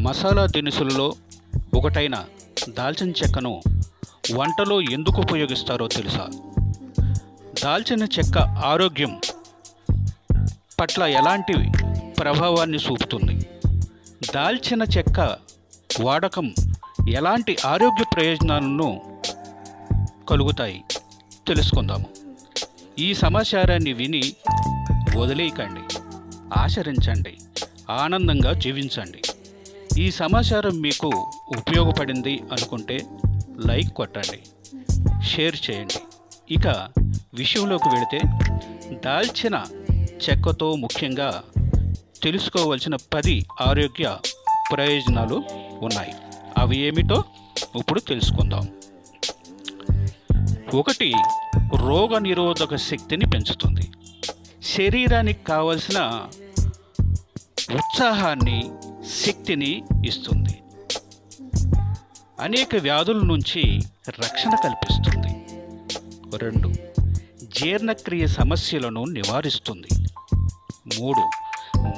మసాలా దినుసులలో ఒకటైన దాల్చిన చెక్కను వంటలో ఎందుకు ఉపయోగిస్తారో తెలుసా? దాల్చిన చెక్క ఆరోగ్యం పట్ల ఎలాంటి ప్రభావాన్ని చూపుతుంది? దాల్చిన చెక్క వాడకం ఎలాంటి ఆరోగ్య ప్రయోజనాలను కలుగుతాయి తెలుసుకుందాము. ఈ సమాచారాన్ని విని వదిలేయకండి, ఆచరించండి, ఆనందంగా జీవించండి. ఈ సమాచారం మీకు ఉపయోగపడింది అనుకుంటే లైక్ కొట్టండి, షేర్ చేయండి. ఇక విషయంలోకి వెళితే, దాల్చిన చెక్కతో ముఖ్యంగా తెలుసుకోవాల్సిన 10 ఆరోగ్య ప్రయోజనాలు ఉన్నాయి. అవి ఏమిటో ఇప్పుడు తెలుసుకుందాం. 1. రోగ నిరోధక శక్తిని పెంచుతుంది. శరీరానికి కావలసిన ఉత్సాహాన్ని, శక్తిని ఇస్తుంది. అనేక వ్యాధుల నుంచి రక్షణ కల్పిస్తుంది. 2. జీర్ణక్రియ సమస్యలను నివారిస్తుంది. 3.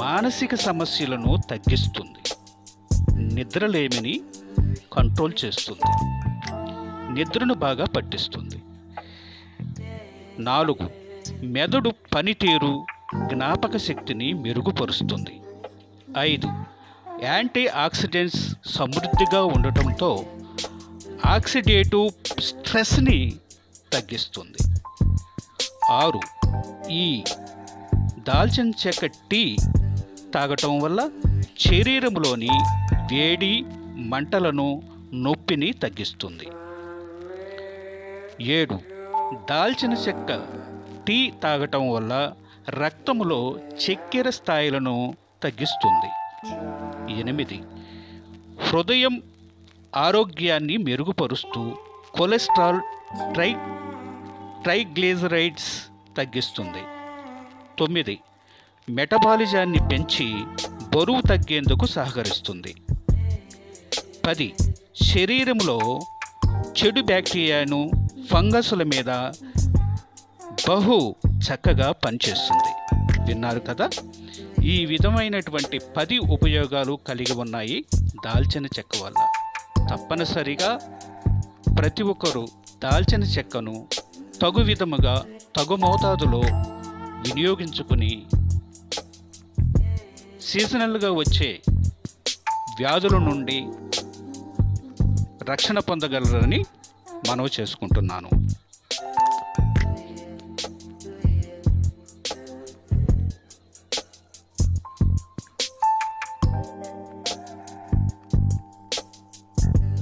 మానసిక సమస్యలను తగ్గిస్తుంది. నిద్రలేమిని కంట్రోల్ చేస్తుంది. నిద్రను బాగా పట్టిస్తుంది. 4. మెదడు పనితీరు, జ్ఞాపక శక్తిని మెరుగుపరుస్తుంది. 5. యాంటీ ఆక్సిడెంట్స్ సమృద్ధిగా ఉండటంతో ఆక్సిడేటివ్ స్ట్రెస్ని తగ్గిస్తుంది. 6. ఈ దాల్చిన చెక్క టీ తాగటం వల్ల శరీరంలోని వేడి, మంటలను, నొప్పిని తగ్గిస్తుంది. 7. దాల్చిన చెక్క టీ తాగటం వల్ల రక్తంలో చక్కెర స్థాయిలను తగ్గిస్తుంది. 8. హృదయం ఆరోగ్యాన్ని మెరుగుపరుస్తూ కొలెస్ట్రాల్, ట్రైగ్లిజరైడ్స్ తగ్గిస్తుంది. 9. మెటబాలిజాన్ని పెంచి బరువు తగ్గేందుకు సహకరిస్తుంది. 10. శరీరంలో చెడు బ్యాక్టీరియాను, ఫంగస్ల మీద చక్కగా పనిచేస్తుంది. విన్నారు కదా? ఈ విధమైనటువంటి 10 ఉపయోగాలు కలిగి ఉన్నాయి దాల్చిన చెక్క వల్ల. తప్పనిసరిగా ప్రతి ఒక్కరూ దాల్చిన చెక్కను తగు విధముగా, తగు మోతాదులో వినియోగించుకుని సీజనల్గా వచ్చే వ్యాధుల నుండి రక్షణ పొందగలరని మనవి చేసుకుంటున్నాను.